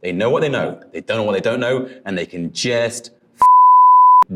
They know what they know, they don't know what they don't know, and they can just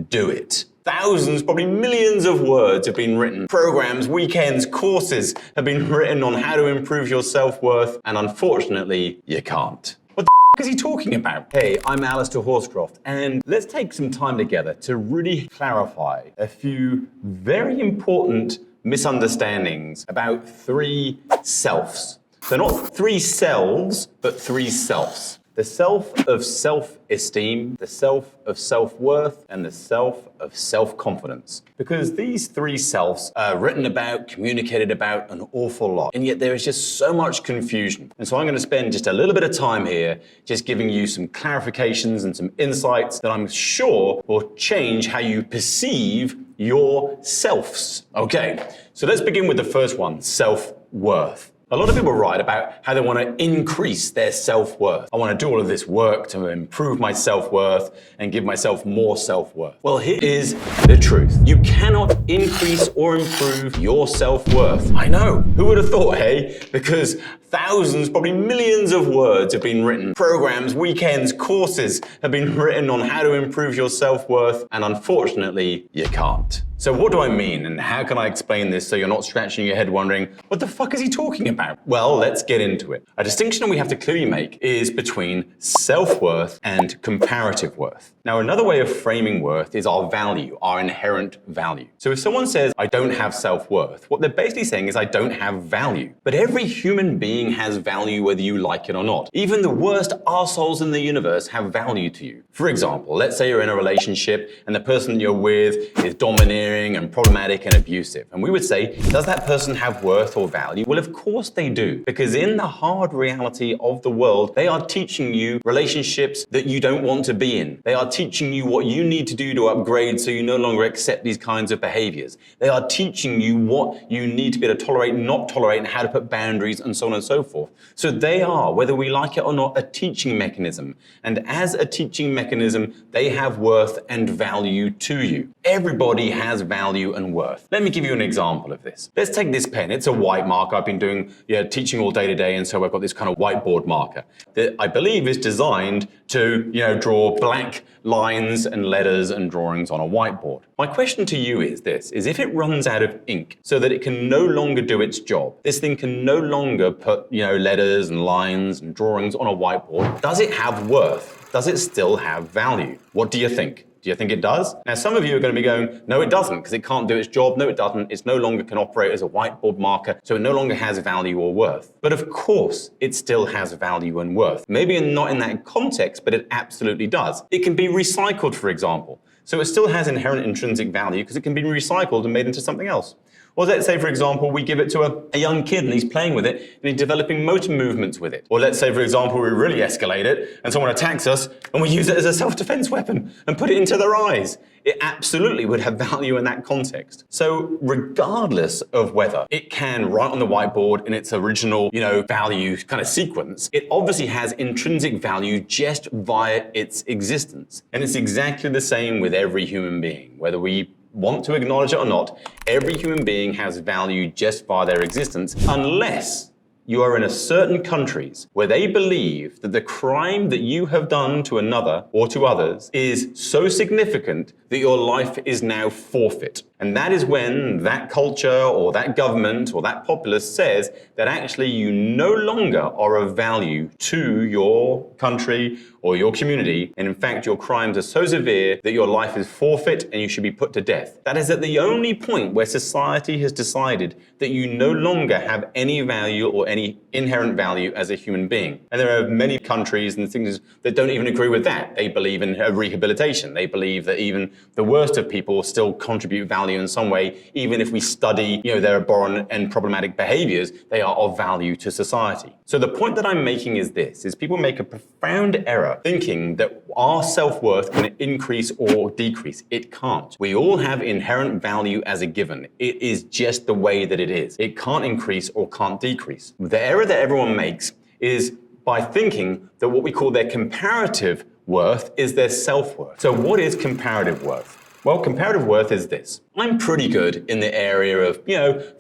do it. Thousands, probably millions of words have been written. Programs, weekends, courses have been written on how to improve your self-worth, and unfortunately, you can't. What the is he talking about? Hey, I'm Alistair Horscroft, and let's take some time together to really clarify a few very important misunderstandings about three selves. So not three selves, but three selves. The self of self-esteem, the self of self-worth, and the self of self-confidence. Because these three selves are written about, communicated about an awful lot, and yet there is just so much confusion. And so I'm going to spend just a little bit of time here just giving you some clarifications and some insights that I'm sure will change how you perceive your selves. Okay, so let's begin with the first one, self-worth. A lot of people write about how they want to increase their self-worth. I want to do all of this work to improve my self-worth and give myself more self-worth. Well, here is the truth. You cannot increase or improve your self-worth. I know. Who would have thought, hey? Because thousands, probably millions of words have been written. Programs, weekends, courses have been written on how to improve your self-worth, and unfortunately, you can't. So what do I mean, and how can I explain this so you're not scratching your head wondering, what the fuck is he talking about? Well, let's get into it. A distinction we have to clearly make is between self-worth and comparative worth. Now, another way of framing worth is our value, our inherent value. So if someone says, I don't have self-worth, what they're basically saying is I don't have value. But every human being has value whether you like it or not. Even the worst arseholes in the universe have value to you. For example, let's say you're in a relationship and the person you're with is domineering and problematic and abusive. And we would say, does that person have worth or value? Well, of course they do. Because in the hard reality of the world, they are teaching you relationships that you don't want to be in. They are teaching you what you need to do to upgrade so you no longer accept these kinds of behaviors. They are teaching you what you need to be able to tolerate, not tolerate, and how to put boundaries and so on and so forth. So they are, whether we like it or not, a teaching mechanism. And as a teaching mechanism, they have worth and value to you. Everybody has value and worth. Let me give you an example of this. Let's take this pen. It's a white marker. I've been doing teaching all day today, and so I've got this kind of whiteboard marker that I believe is designed to draw black lines and letters and drawings on a whiteboard. My question to you is this, is if it runs out of ink so that it can no longer do its job, this thing can no longer put letters and lines and drawings on a whiteboard, does it have worth? Does it still have value? What do you think? Do you think it does? Now, some of you are going to be going, no, it doesn't, because it can't do its job. No, it doesn't. It no longer can operate as a whiteboard marker, so it no longer has value or worth. But of course, it still has value and worth. Maybe not in that context, but it absolutely does. It can be recycled, for example. So it still has inherent intrinsic value because it can be recycled and made into something else. Or let's say, for example, we give it to a young kid and he's playing with it and he's developing motor movements with it. Or let's say, for example, we really escalate it and someone attacks us and we use it as a self-defense weapon and put it into their eyes. It absolutely would have value in that context. So regardless of whether it can write on the whiteboard in its original, value kind of sequence, it obviously has intrinsic value just via its existence. And it's exactly the same with every human being, whether we want to acknowledge it or not. Every human being has value just by their existence, unless you are in a certain countries where they believe that the crime that you have done to another or to others is so significant that your life is now forfeit. And that is when that culture or that government or that populace says that actually you no longer are of value to your country or your community. And in fact, your crimes are so severe that your life is forfeit and you should be put to death. That is at the only point where society has decided that you no longer have any value or any inherent value as a human being. And there are many countries and things that don't even agree with that. They believe in rehabilitation. They believe that even the worst of people still contribute value in some way. Even if we study, their abhorrent and problematic behaviors, they are of value to society. So the point that I'm making is this, is people make a profound error thinking that our self-worth can increase or decrease. It can't. We all have inherent value as a given. It is just the way that it is. It can't increase or can't decrease. The error that everyone makes is by thinking that what we call their comparative worth is their self-worth. So what is comparative worth? Well, comparative worth is this. I'm pretty good in the area of,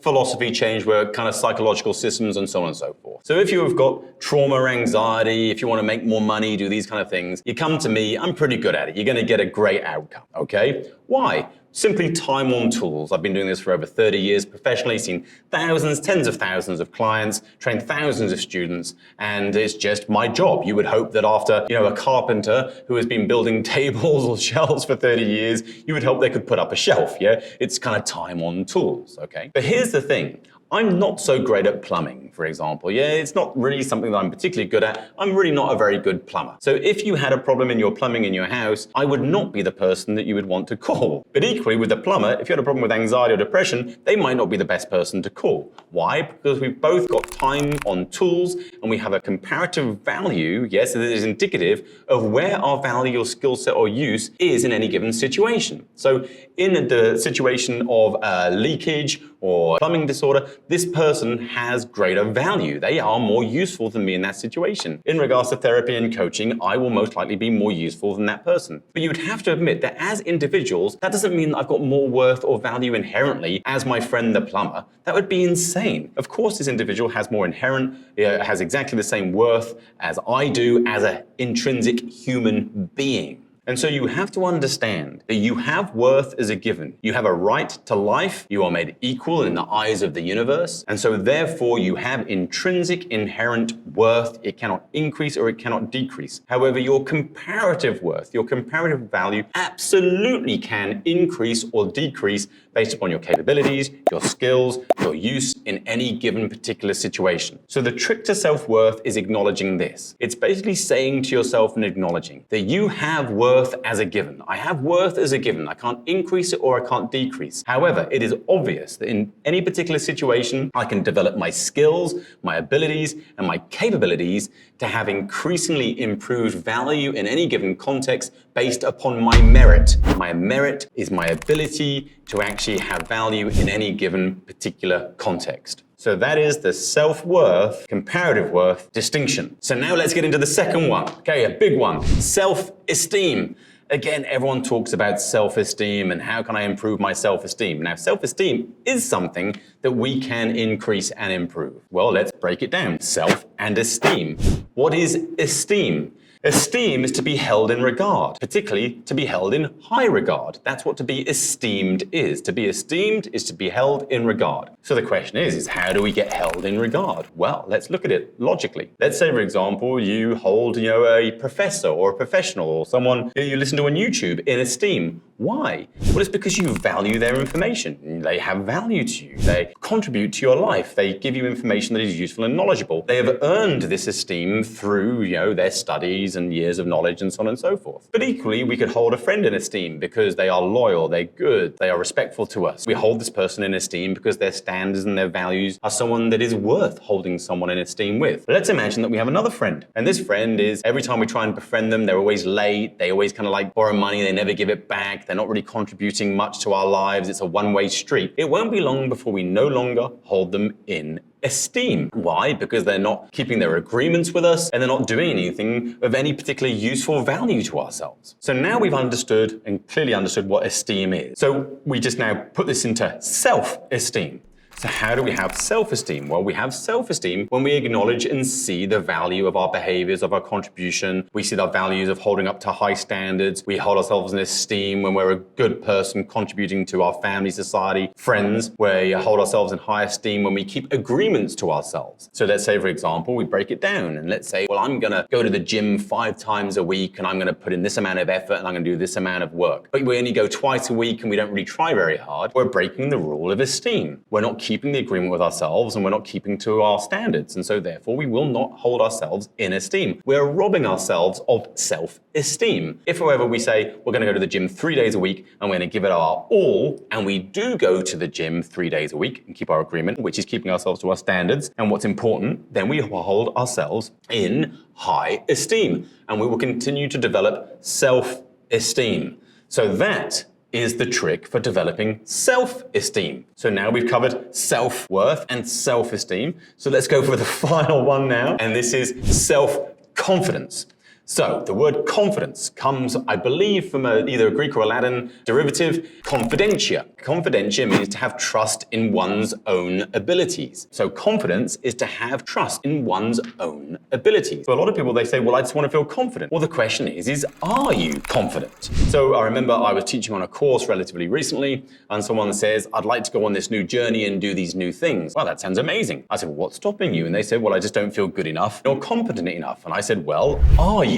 philosophy change work, kind of psychological systems and so on and so forth. So if you have got trauma, anxiety, if you want to make more money, do these kind of things, you come to me, I'm pretty good at it. You're going to get a great outcome, okay? Why? Simply time-worn tools. I've been doing this for over 30 years professionally, seen thousands, tens of thousands of clients, trained thousands of students, and it's just my job. You would hope that after, a carpenter who has been building tables or shelves for 30 years, you would hope they could put up a shelf, yeah? It's kind of time-worn tools, okay? But here's the thing. I'm not so great at plumbing, for example. Yeah, it's not really something that I'm particularly good at. I'm really not a very good plumber. So if you had a problem in your plumbing in your house, I would not be the person that you would want to call. But equally with the plumber, if you had a problem with anxiety or depression, they might not be the best person to call. Why? Because we've both got time on tools and we have a comparative value, yes, it is indicative of where our value or skill set or use is in any given situation. So in the situation of leakage or plumbing disorder, this person has greater value. They are more useful than me in that situation. In regards to therapy and coaching, I will most likely be more useful than that person. But you would have to admit that as individuals, that doesn't mean that I've got more worth or value inherently as my friend the plumber. That would be insane. Of course, this individual has more inherent, has exactly the same worth as I do as an intrinsic human being. And so you have to understand that you have worth as a given. You have a right to life. You are made equal in the eyes of the universe. And so therefore you have intrinsic inherent worth. It cannot increase or it cannot decrease. However, your comparative worth, your comparative value absolutely can increase or decrease based upon your capabilities, your skills, your use in any given particular situation. So the trick to self-worth is acknowledging this. It's basically saying to yourself and acknowledging that you have worth as a given. I have worth as a given. I can't increase it or I can't decrease. However, it is obvious that in any particular situation, I can develop my skills, my abilities, and my capabilities to have increasingly improved value in any given context based upon my merit. My merit is my ability to actually have value in any given particular context. So that is the self-worth, comparative worth distinction. So now let's get into the second one. Okay, a big one, self-esteem. Again, everyone talks about self-esteem and how can I improve my self-esteem? Now, self-esteem is something that we can increase and improve. Well, let's break it down. Self and esteem. What is esteem? Esteem is to be held in regard, particularly to be held in high regard. That's what to be esteemed is. To be esteemed is to be held in regard. So the question is how do we get held in regard? Well, let's look at it logically. Let's say, for example, you hold, a professor or a professional or someone you listen to on YouTube in esteem. Why? Well, it's because you value their information. They have value to you. They contribute to your life. They give you information that is useful and knowledgeable. They have earned this esteem through, their studies and years of knowledge and so on and so forth. But equally, we could hold a friend in esteem because they are loyal, they're good, they are respectful to us. We hold this person in esteem because their standards and their values are someone that is worth holding someone in esteem with. But let's imagine that we have another friend. And this friend is, every time we try and befriend them, they're always late, they always kind of like borrow money, they never give it back, they're not really contributing much to our lives, it's a one-way street. It won't be long before we no longer hold them in esteem. Why? Because they're not keeping their agreements with us and they're not doing anything of any particularly useful value to ourselves. So now we've understood and clearly understood what esteem is. So we just now put this into self-esteem. So how do we have self-esteem? Well, we have self-esteem when we acknowledge and see the value of our behaviors, of our contribution. We see the values of holding up to high standards. We hold ourselves in esteem when we're a good person contributing to our family, society, friends. We hold ourselves in high esteem when we keep agreements to ourselves. So let's say, for example, we break it down and let's say, well, I'm gonna go to the gym 5 times a week and I'm gonna put in this amount of effort and I'm gonna do this amount of work. But we only go twice a week and we don't really try very hard. We're breaking the rule of esteem. We're not keeping the agreement with ourselves and we're not keeping to our standards. And so therefore we will not hold ourselves in esteem. We're robbing ourselves of self-esteem. If however we say we're going to go to the gym 3 days a week and we're going to give it our all, and we do go to the gym 3 days a week and keep our agreement, which is keeping ourselves to our standards and what's important, then we will hold ourselves in high esteem and we will continue to develop self-esteem. So that is the trick for developing self-esteem. So now we've covered self-worth and self-esteem. So let's go for the final one now, and this is self-confidence. So the word confidence comes, I believe, from either a Greek or a Latin derivative, confidentia. Confidentia means to have trust in one's own abilities. So confidence is to have trust in one's own abilities. So a lot of people, they say, well, I just want to feel confident. Well, the question is are you confident? So I remember I was teaching on a course relatively recently, and someone says, I'd like to go on this new journey and do these new things. Well, that sounds amazing. I said, well, what's stopping you? And they said, well, I just don't feel good enough or competent enough. And I said, well, are you?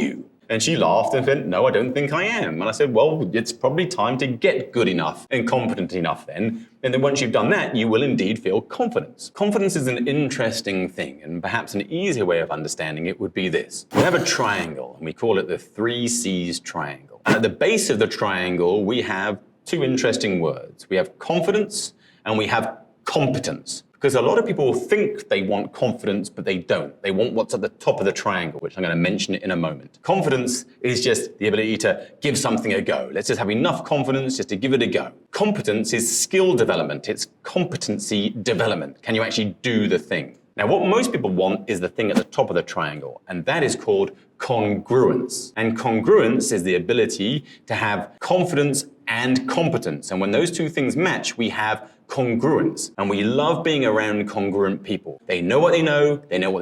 And she laughed and said, no, I don't think I am. And I said, well, it's probably time to get good enough and competent enough then. And then once you've done that, you will indeed feel confidence. Confidence is an interesting thing, and perhaps an easier way of understanding it would be this. We have a triangle, and we call it the 3 C's triangle. And at the base of the triangle, we have 2 interesting words. We have confidence and we have competence. Because a lot of people think they want confidence, but they don't. They want what's at the top of the triangle, which I'm going to mention in a moment. Confidence is just the ability to give something a go. Let's just have enough confidence just to give it a go. Competence is skill development. It's competency development. Can you actually do the thing? Now, what most people want is the thing at the top of the triangle, and that is called congruence. And congruence is the ability to have confidence and competence. And when those 2 things match, we have congruence. And we love being around congruent people. They know what they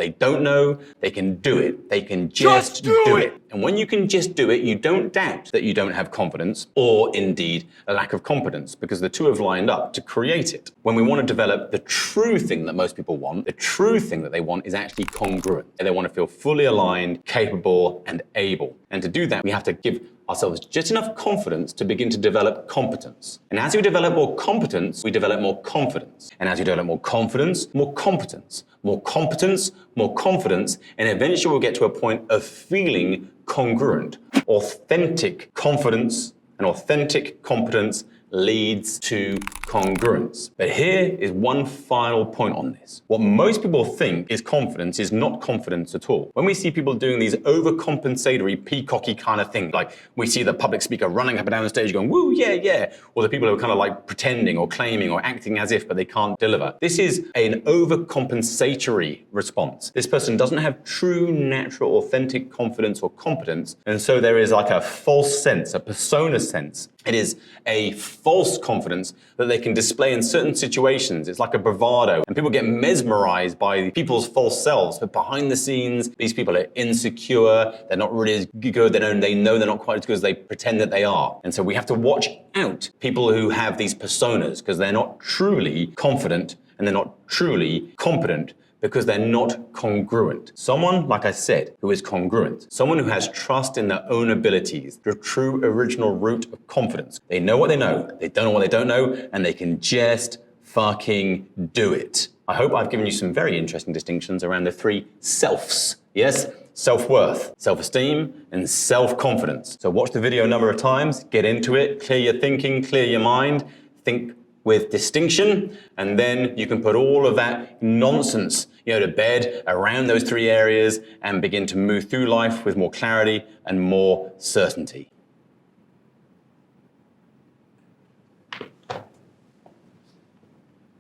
don't know, they can do it. They can just do it. And when you can just do it, you don't doubt that you don't have confidence or indeed a lack of competence, because the 2 have lined up to create it. When we want to develop the true thing that most people want, the true thing that they want is actually congruent. They want to feel fully aligned, capable, and able. And to do that, we have to give ourselves just enough confidence to begin to develop competence. And as we develop more competence, we develop more confidence. And as we develop more confidence, more competence. More competence, more confidence, and eventually we'll get to a point of feeling congruent. Authentic confidence and authentic competence leads to congruence. But here is one final point on this. What most people think is confidence is not confidence at all. When we see people doing these overcompensatory, peacocky kind of things, like we see the public speaker running up and down the stage going, woo, yeah, yeah, or the people who are kind of like pretending or claiming or acting as if, but they can't deliver. This is an overcompensatory response. This person doesn't have true, natural, authentic confidence or competence, and so there is like a false sense, a persona sense. It is a false confidence that they can display in certain situations. It's like a bravado, and people get mesmerized by people's false selves. But behind the scenes, these people are insecure. They're not really as good. They know they're not quite as good as they pretend that they are. And so we have to watch out people who have these personas, because they're not truly confident and they're not truly competent, because they're not congruent. Someone, like I said, who is congruent, someone who has trust in their own abilities, the true original root of confidence. They know what they know, they don't know what they don't know, and they can just fucking do it. I hope I've given you some very interesting distinctions around the 3 selves. Yes? Self-worth, self-esteem, and self-confidence. So watch the video a number of times, get into it, clear your thinking, clear your mind, think with distinction, and then you can put all of that nonsense, to bed around those 3 areas and begin to move through life with more clarity and more certainty.